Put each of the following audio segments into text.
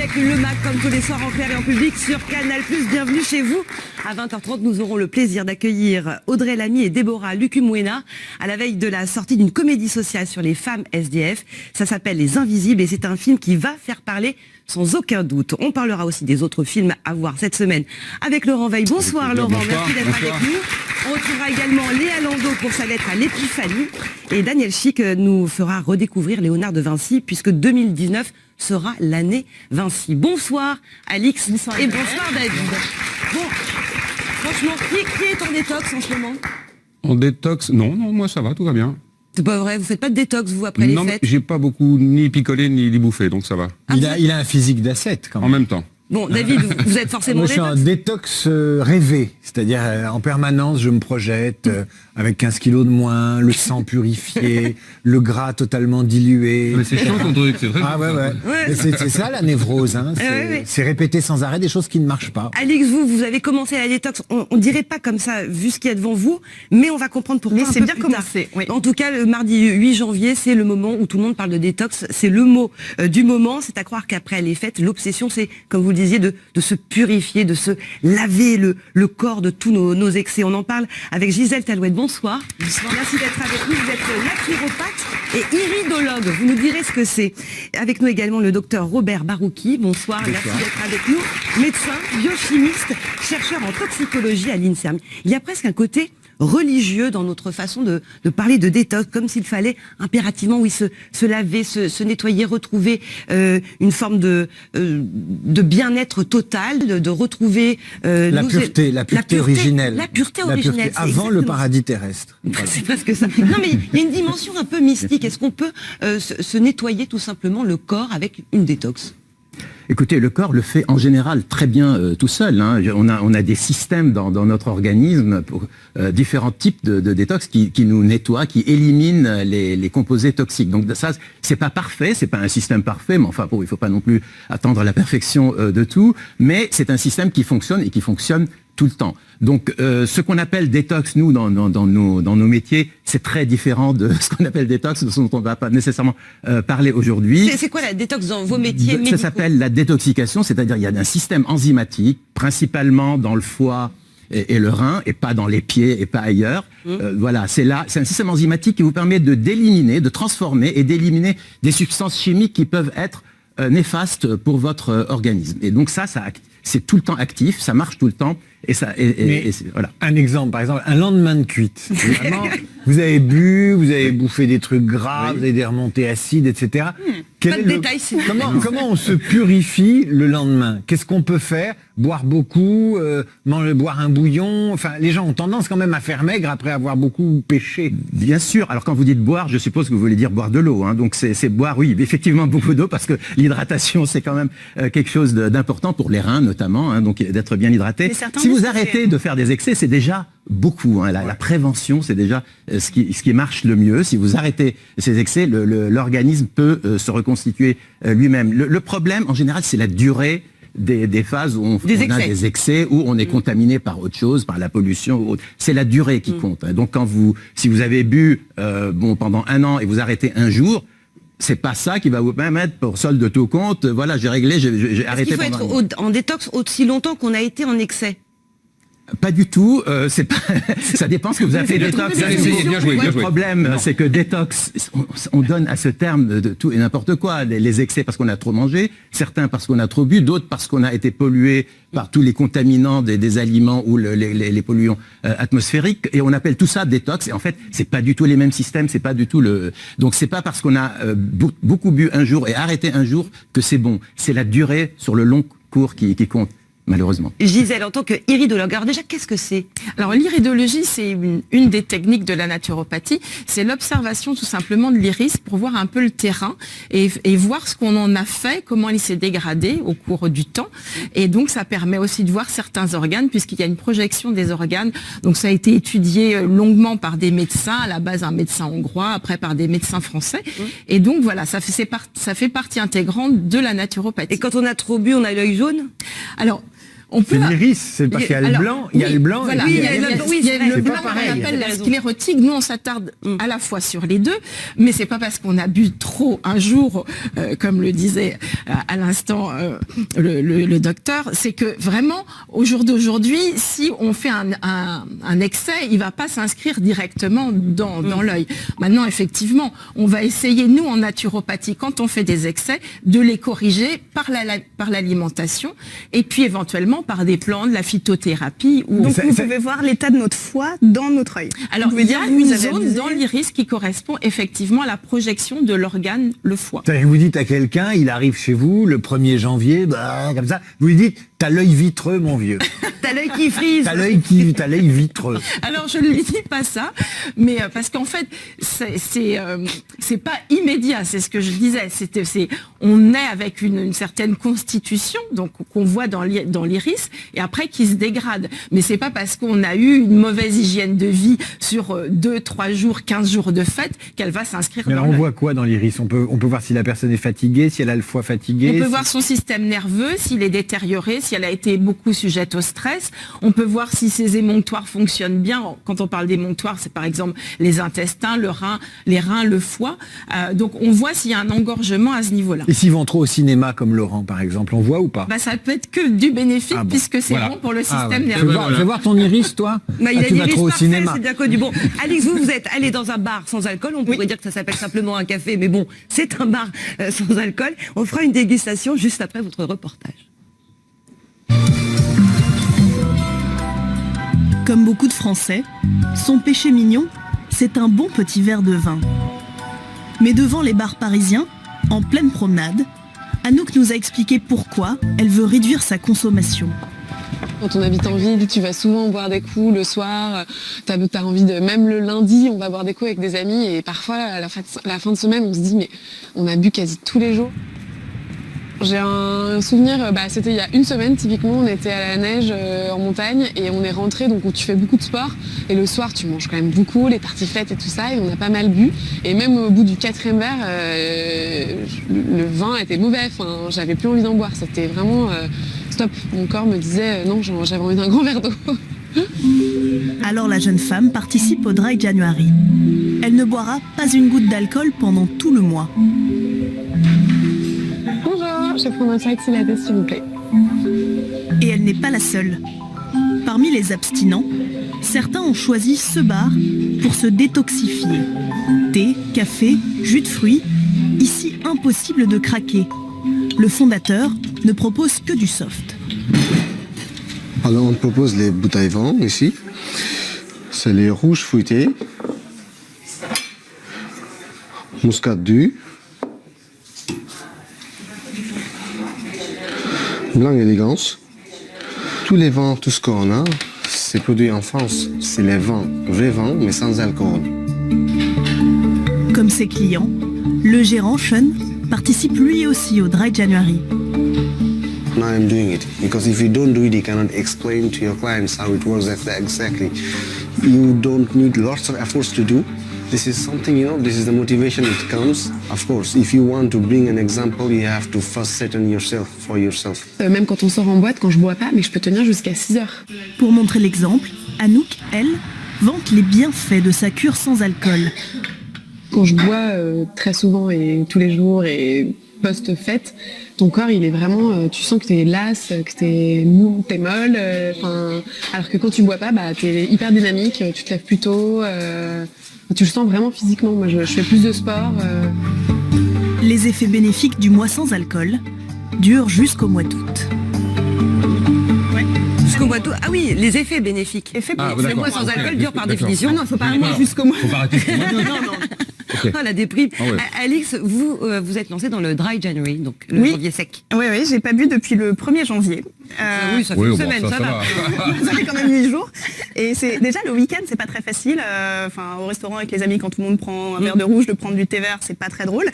avec le MAC comme tous les soirs en clair et en public sur Canal+. Bienvenue chez vous. À 20h30, nous aurons le plaisir d'accueillir Audrey Lamy et Déborah Lucumwena à la veille de la sortie d'une comédie sociale sur les femmes SDF. Ça s'appelle Les Invisibles et c'est un film qui va faire parler sans aucun doute. On parlera aussi des autres films à voir cette semaine avec Laurent Veil. Bonsoir Laurent, merci d'être avec nous. On retrouvera également Léa Landau pour sa lettre à l'épiphanie. Et Daniel Chic nous fera redécouvrir Léonard de Vinci puisque 2019 sera l'année Vinci. Bonsoir Alix et bonsoir David. Bon, franchement, qui est en détox en ce moment? En détox? Non, moi ça va, tout va bien. C'est pas vrai, vous faites pas de détox vous après les fêtes? Non, j'ai pas beaucoup ni picolé ni bouffé, donc ça va. Il a un physique d'ascète quand même. En même temps. Bon, David, vous êtes forcément Moi, je suis un détox rêvé, c'est-à-dire en permanence, je me projette avec 15 kilos de moins, le sang purifié, le gras totalement dilué. Mais c'est chiant ton truc, c'est vrai. Ah ouais. C'est ça la névrose, hein. C'est répéter sans arrêt des choses qui ne marchent pas. Alix, vous avez commencé la détox, on dirait pas comme ça, vu ce qu'il y a devant vous, mais on va comprendre pourquoi. Mais c'est bien commencé. Oui. En tout cas, le mardi 8 janvier, c'est le moment où tout le monde parle de détox, c'est le mot du moment, c'est à croire qu'après les fêtes, l'obsession, c'est, comme vous le disiez, de se purifier, de se laver le corps de tous nos excès. On en parle avec Gisèle Talouette. Bonsoir. Bonsoir. Merci d'être avec nous. Vous êtes naturopathe et iridologue. Vous nous direz ce que c'est. Avec nous également le docteur Robert Barouki. Bonsoir. Merci d'être avec nous. Médecin, biochimiste, chercheur en toxicologie à l'INSERM. Il y a presque un côté religieux dans notre façon de parler de détox, comme s'il fallait impérativement, oui, se laver, se nettoyer, retrouver une forme de bien-être total, de retrouver la pureté originelle. La pureté originelle. Avant le paradis terrestre. Voilà. C'est presque ça. Non, mais il y a une dimension un peu mystique. Est-ce qu'on peut se nettoyer tout simplement le corps avec une détox? Écoutez, le corps le fait en général très bien tout seul. Hein. On a des systèmes dans notre organisme pour différents types de détox qui nous nettoient, qui éliminent les composés toxiques. Donc ça, c'est pas parfait, c'est pas un système parfait, mais enfin bon, il faut pas non plus attendre la perfection de tout. Mais c'est un système qui fonctionne et qui fonctionne tout le temps. Donc, ce qu'on appelle détox, nous, dans nos métiers, c'est très différent de ce qu'on appelle détox, dont on ne va pas nécessairement parler aujourd'hui. C'est quoi la détox dans vos métiers médicaux? Ça s'appelle la détoxication, c'est-à-dire il y a un système enzymatique, principalement dans le foie et le rein, et pas dans les pieds et pas ailleurs. Voilà, c'est un système enzymatique qui vous permet d'éliminer, de transformer et d'éliminer des substances chimiques qui peuvent être néfastes pour votre organisme. Et donc c'est tout le temps actif, ça marche tout le temps. Voilà. Un exemple, par exemple, un lendemain de cuite. Vraiment, vous avez bu, vous avez bouffé des trucs gras, vous avez des remontées acides, etc. Pas de détails, c'est comment on se purifie le lendemain? Qu'est-ce qu'on peut faire? Boire beaucoup, boire un bouillon. Enfin, les gens ont tendance quand même à faire maigre après avoir beaucoup pêché. Bien sûr. Alors quand vous dites boire, je suppose que vous voulez dire boire de l'eau. Hein. Donc c'est boire, oui, effectivement beaucoup d'eau parce que l'hydratation c'est quand même quelque chose d'important pour les reins notamment. Hein, donc d'être bien hydraté. Si vous arrêtez de faire des excès, c'est déjà beaucoup. Hein. La prévention, c'est déjà ce qui marche le mieux. Si vous arrêtez ces excès, l'organisme peut se reconstituer lui-même. Le problème, en général, c'est la durée des phases où on a des excès, où on est contaminé par autre chose, par la pollution ou autre. C'est la durée qui compte. Hein. Donc si vous avez bu pendant 1 an et vous arrêtez un jour, c'est pas ça qui va vous permettre, pour solde de tout compte, voilà, j'ai réglé, j'ai arrêté pendant... Il faut être en détox aussi longtemps qu'on a été en excès? Pas du tout, ça dépend ce que vous appelez détox. Le problème, c'est que détox, on donne à ce terme de tout et n'importe quoi, les excès parce qu'on a trop mangé, certains parce qu'on a trop bu, d'autres parce qu'on a été pollué par tous les contaminants des aliments ou les polluants atmosphériques, et on appelle tout ça détox, et en fait, c'est pas du tout les mêmes systèmes, c'est pas du tout donc c'est pas parce qu'on a beaucoup bu un jour et arrêté un jour que c'est bon, c'est la durée sur le long cours qui compte. Malheureusement. Gisèle, en tant qu'iridologue, alors déjà, qu'est-ce que c'est? Alors l'iridologie, c'est une des techniques de la naturopathie. C'est l'observation tout simplement de l'iris pour voir un peu le terrain et voir ce qu'on en a fait, comment il s'est dégradé au cours du temps. Et donc ça permet aussi de voir certains organes, puisqu'il y a une projection des organes. Donc ça a été étudié longuement par des médecins, à la base un médecin hongrois, après par des médecins français. Et donc voilà, ça fait partie intégrante de la naturopathie. Et quand on a trop bu, on a l'œil jaune? Alors, On peut... C'est l'iris, c'est parce qu'il y a le blanc, il y a le blanc, voilà, et puis il y a le blanc, pas on pareil. appelle la sclérotique. Nous, on s'attarde à la fois sur les deux, mais c'est pas parce qu'on a bu trop un jour, comme le disait à l'instant le docteur, c'est que vraiment, au jour d'aujourd'hui, si on fait un excès, il va pas s'inscrire directement dans l'œil. Maintenant, effectivement, on va essayer, nous, en naturopathie, quand on fait des excès, de les corriger par l'alimentation, et puis éventuellement par des plantes, la phytothérapie. Donc vous pouvez voir l'état de notre foie dans notre œil. Alors il y a une zone dans l'iris qui correspond effectivement à la projection de l'organe, le foie. Vous dites à quelqu'un, il arrive chez vous le 1er janvier, comme ça, vous lui dites, t'as l'œil vitreux, mon vieux. T'as l'œil qui frise. T'as l'œil vitreux. Alors je ne lui dis pas ça, mais parce qu'en fait c'est pas immédiat, c'est ce que je disais. On est avec une certaine constitution, donc qu'on voit dans l'iris, et après qui se dégrade. Mais c'est pas parce qu'on a eu une mauvaise hygiène de vie sur 2, 3 jours, 15 jours de fête qu'elle va s'inscrire dans l'œil. On voit quoi dans l'iris? On peut voir si la personne est fatiguée, si elle a le foie fatigué. On peut voir son système nerveux, s'il est détérioré, si elle a été beaucoup sujette au stress. On peut voir si ses émonctoires fonctionnent bien. Quand on parle d'émonctoires, c'est par exemple les intestins, les reins, le foie. Donc on voit s'il y a un engorgement à ce niveau-là. Et s'ils vont trop au cinéma comme Laurent, par exemple, on voit ou pas? Ça peut être que du bénéfique puisque c'est bon pour le système nerveux. Fais voir ton iris, toi. Il a tu vas l'iris trop au parfait, cinéma. c'est bien connu. Bon, Alix, vous êtes allé dans un bar sans alcool. On pourrait dire que ça s'appelle simplement un café, mais bon, c'est un bar sans alcool. On fera une dégustation juste après votre reportage. Comme beaucoup de Français, son péché mignon, c'est un bon petit verre de vin. Mais devant les bars parisiens, en pleine promenade, Anouk nous a expliqué pourquoi elle veut réduire sa consommation. Quand on habite en ville, tu vas souvent boire des coups le soir, t'as envie de... Même le lundi, on va boire des coups avec des amis et parfois, à la fin de semaine, on se dit mais on a bu quasi tous les jours. J'ai un souvenir, c'était il y a une semaine typiquement, on était à la neige en montagne et on est rentré, donc où tu fais beaucoup de sport et le soir tu manges quand même beaucoup, les tartiflettes et tout ça, et on a pas mal bu, et même au bout du 4e verre, le vin était mauvais, j'avais plus envie d'en boire, c'était vraiment stop, mon corps me disait non, j'avais envie d'un grand verre d'eau. Alors la jeune femme participe au Dry January. Elle ne boira pas une goutte d'alcool pendant tout le mois. Bonjour, je vais prendre un chai latte s'il vous plaît. Et elle n'est pas la seule. Parmi les abstinents, certains ont choisi ce bar pour se détoxifier. Thé, café, jus de fruits, ici impossible de craquer. Le fondateur ne propose que du soft. Alors on propose les bouteilles vin ici. C'est les rouges fruités, muscat du, blanc élégance. Tous les vins, tout ce qu'on a, c'est produit en France. C'est les vins, vrais vins, mais sans alcool. Comme ses clients, le gérant Sean participe lui aussi au Dry January. Now I'm doing it because if you don't do it, you cannot explain to your clients how it works exactly. You don't need lots of efforts to do. This is something, this is the motivation it comes. Of course, if you want to bring an example, you have to first set on yourself, for yourself. Même quand on sort en boîte, quand je bois pas, mais je peux tenir jusqu'à 6 heures. Pour montrer l'exemple, Anouk, elle, vante les bienfaits de sa cure sans alcool. Quand je bois très souvent et tous les jours et post-fête, ton corps, il est vraiment, tu sens que t'es lasse, que t'es mou, t'es molle, alors que quand tu bois pas, t'es hyper dynamique, tu te lèves plus tôt, tu le sens vraiment physiquement. Moi, je fais plus de sport. Les effets bénéfiques du mois sans alcool durent jusqu'au mois d'août. Jusqu'au mois d'août. Ah oui, les effets bénéfiques. Le mois sans alcool dure par définition. Non, il faut pas aller jusqu'au mois. Faut pas arrêter. Non. Okay. La déprime. Ah ouais. Alix, vous vous êtes lancée dans le Dry January, donc le janvier sec. Oui, j'ai pas bu depuis le 1er janvier. Oui, ça fait une semaine, ça va. Ça fait quand même 8 jours. Et c'est déjà le week-end, c'est pas très facile. Au restaurant avec les amis, quand tout le monde prend un verre de rouge, de prendre du thé vert, c'est pas très drôle.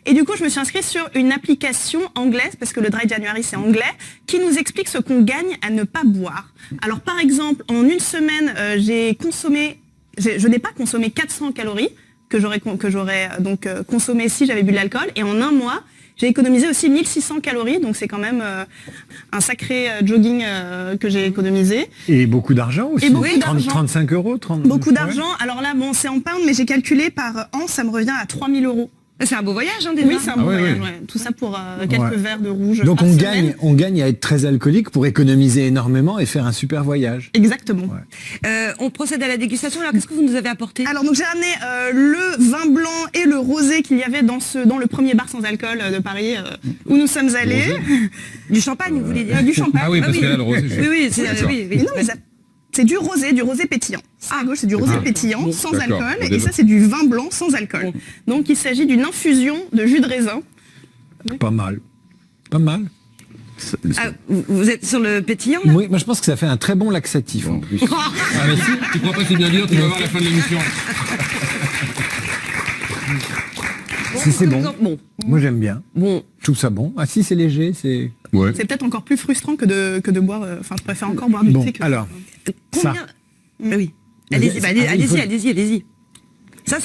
Et du coup, je me suis inscrite sur une application anglaise, parce que le Dry January c'est anglais, qui nous explique ce qu'on gagne à ne pas boire. Alors par exemple, en une semaine, je n'ai pas consommé 400 calories que j'aurais donc consommé si j'avais bu de l'alcool, et en un mois J'ai économisé aussi 1600 calories, donc c'est quand même un sacré jogging que j'ai économisé. Et beaucoup d'argent aussi. Et beaucoup d'argent. 35 euros, 30. Beaucoup d'argent. Alors là, bon, c'est en pounds, mais j'ai calculé par an, ça me revient à 3000 €. C'est un beau voyage, hein, déjà. Oui, c'est un beau voyage. oui. Ouais. Tout ça pour quelques verres de rouge. Donc par semaine. on gagne à être très alcoolique pour économiser énormément et faire un super voyage. Exactement. Ouais. On procède à la dégustation. Alors, qu'est-ce que vous nous avez apporté? Alors donc j'ai ramené le vin blanc et le rosé qu'il y avait dans le premier bar sans alcool de Paris où nous sommes allés. Du champagne, vous voulez dire? Du champagne. Ah oui, parce que là, le rosé, Oui, oui, c'est D'accord. oui, Mais oui. non, mais c'est du rosé pétillant. À gauche, c'est du rosé pétillant, sans D'accord. alcool, Bon, et ça, c'est du vin blanc sans alcool. Donc, il s'agit d'une infusion de jus de raisin. Pas mal. Pas mal. Ah, vous êtes sur le pétillant, là? Oui, moi je pense que ça fait un très bon laxatif en plus. Ah mais si, tu crois pas c'est bien dire, tu vas voir la fin de l'émission. Si c'est bon. Bon, Moi j'aime bien. bon. Je trouve ça bon. Ah si c'est léger, c'est... Ouais. C'est peut-être encore plus frustrant que de boire. Enfin, je préfère encore boire du Bon, thé que. alors, Combien? ça. Oui. Mais Allez-y, ça- allez-y. Ça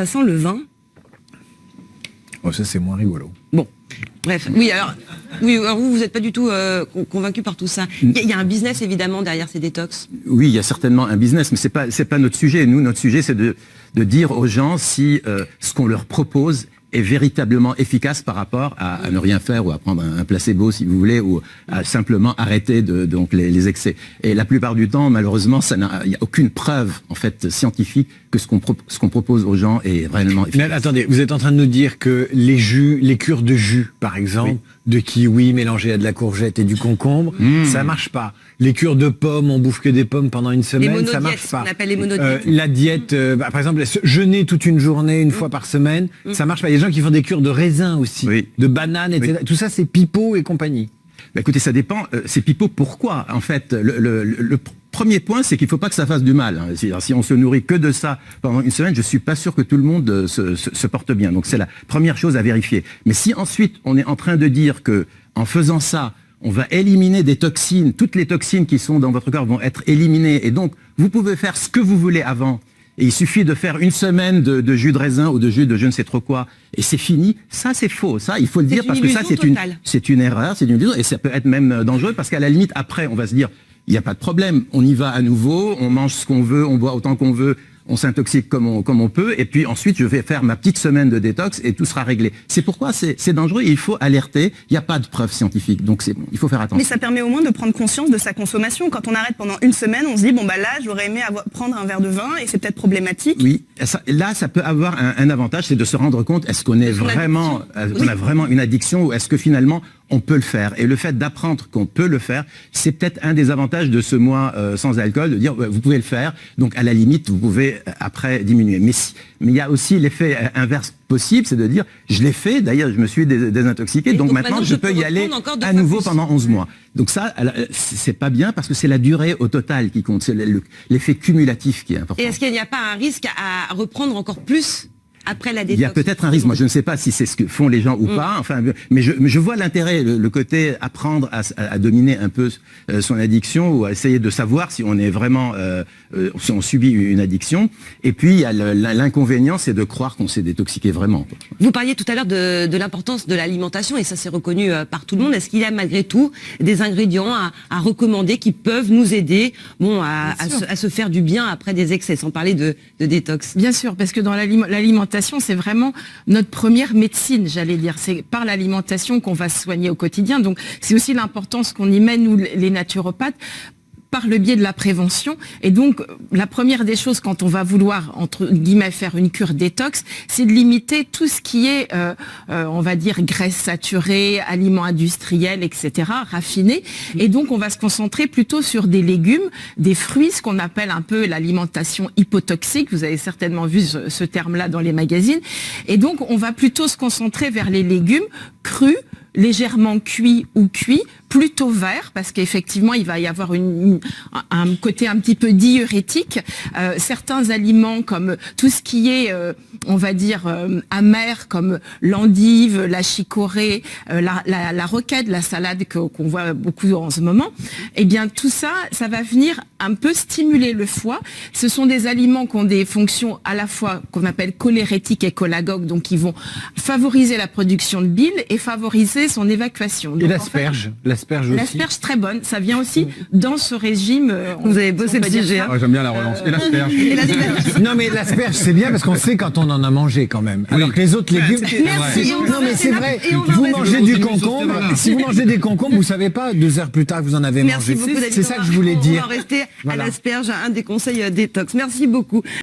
sent le vin. Oh, ça c'est moins rigolo. Bon, bref. Oui, alors vous n'êtes pas du tout convaincu par tout ça. Il y a un business évidemment derrière ces détox. Oui, il y a certainement un business, mais c'est pas notre sujet. Nous, notre sujet, c'est de dire aux gens si ce qu'on leur propose est véritablement efficace par rapport à ne rien faire ou à prendre un placebo si vous voulez ou à simplement arrêter donc les excès. Et la plupart du temps, malheureusement, il n'y a aucune preuve en fait scientifique que ce qu'on propose aux gens est réellement Mais efficace. attendez, vous êtes en train de nous dire que les cures de jus, par exemple, de kiwi mélangées à de la courgette et du concombre, ça marche pas. Les cures de pommes, on bouffe que des pommes pendant une Les semaine, ça monodiètes, marche ce pas. qu'on appelle les monodiètes. La diète, par exemple, jeûner toute une journée, une fois par semaine, ça marche pas. Il y a des gens qui font des cures de raisin aussi, Oui. de bananes, etc. Tout ça, c'est pipeau et compagnie. Bah, écoutez, ça dépend. C'est pipeau. Pourquoi? En fait, le premier point, c'est qu'il ne faut pas que ça fasse du mal. Hein. Si on se nourrit que de ça pendant une semaine, je suis pas sûr que tout le monde se porte bien. Donc c'est la première chose à vérifier. Mais si ensuite on est en train de dire que en faisant ça, on va éliminer des toxines, toutes les toxines qui sont dans votre corps vont être éliminées, et donc vous pouvez faire ce que vous voulez avant. Et il suffit de faire une semaine de jus de raisin ou de jus de je ne sais trop quoi, et c'est fini. Ça, c'est faux. Ça, il faut le C'est dire une parce que ça, illusion totale. c'est une erreur, c'est une illusion, et ça peut être même dangereux parce qu'à la limite, après, on va se dire, il n'y a pas de problème, on y va à nouveau, on mange ce qu'on veut, on boit autant qu'on veut, on s'intoxique comme on peut, et puis ensuite, je vais faire ma petite semaine de détox et tout sera réglé. C'est pourquoi c'est dangereux, et il faut alerter, il n'y a pas de preuves scientifiques, donc il faut faire attention. Mais ça permet au moins de prendre conscience de sa consommation. Quand on arrête pendant une semaine, on se dit bon bah là j'aurais aimé prendre un verre de vin et c'est peut-être problématique. Oui, là, ça peut avoir un avantage, c'est de se rendre compte, est-ce qu'on est vraiment, on a vraiment une addiction, ou est-ce que finalement on peut le faire? Et le fait d'apprendre qu'on peut le faire, c'est peut-être un des avantages de ce mois sans alcool, de dire vous pouvez le faire, donc à la limite vous pouvez après diminuer. Mais il y a aussi l'effet inverse possible, c'est de dire je l'ai fait, d'ailleurs je me suis désintoxiqué, donc maintenant je peux y aller à nouveau pendant 11 mois. Donc ça, c'est pas bien parce que c'est la durée au total qui compte, c'est l'effet cumulatif qui est important. Et est-ce qu'il n'y a pas un risque à reprendre encore plus après la détox? Il y a peut-être un risque. Moi, je ne sais pas si c'est ce que font les gens ou pas. Enfin, mais je vois l'intérêt, le côté apprendre à dominer un peu son addiction ou à essayer de savoir si on est vraiment, si on subit une addiction. Et puis, il y a l'inconvénient, c'est de croire qu'on s'est détoxiqué vraiment. Vous parliez tout à l'heure de l'importance de l'alimentation et ça c'est reconnu par tout le monde. Est-ce qu'il y a malgré tout des ingrédients à recommander qui peuvent nous aider à se faire du bien après des excès, sans parler de détox? Bien sûr, parce que dans l'alimentation, c'est vraiment notre première médecine, j'allais dire. C'est par l'alimentation qu'on va se soigner au quotidien. Donc, c'est aussi l'importance qu'on y met, nous, les naturopathes, par le biais de la prévention. Et donc, la première des choses quand on va vouloir, entre guillemets, faire une cure détox, c'est de limiter tout ce qui est, on va dire, graisse saturée, aliments industriels, etc., raffinés. Et donc, on va se concentrer plutôt sur des légumes, des fruits, ce qu'on appelle un peu l'alimentation hypotoxique. Vous avez certainement vu ce terme-là dans les magazines. Et donc, on va plutôt se concentrer vers les légumes crus, légèrement cuits ou cuits, plutôt vert, parce qu'effectivement, il va y avoir un côté un petit peu diurétique. Certains aliments, comme tout ce qui est, on va dire, amer, comme l'endive, la chicorée, la roquette, la salade qu'on voit beaucoup en ce moment, eh bien, tout ça, ça va venir un peu stimuler le foie. Ce sont des aliments qui ont des fonctions à la fois qu'on appelle cholérétiques et cholagogues, donc qui vont favoriser la production de bile et favoriser son évacuation. Donc, et l'asperge, l'asperge aussi. L'asperge très bonne, ça vient aussi dans ce régime. Vous avez bossé le sujet. Ah, j'aime bien la relance. Et l'asperge. Non mais l'asperge c'est bien parce qu'on sait quand on en a mangé quand même. Alors que les autres légumes. Merci. Non mais c'est vrai. Et on va Vous rester mangez dans du une concombre. sauce Si vous mangez des concombres, vous savez pas 2 heures plus tard que vous en avez Merci mangé. beaucoup, David. C'est ça que je voulais dire. On va rester Voilà. à l'asperge, un des conseils détox. Merci beaucoup.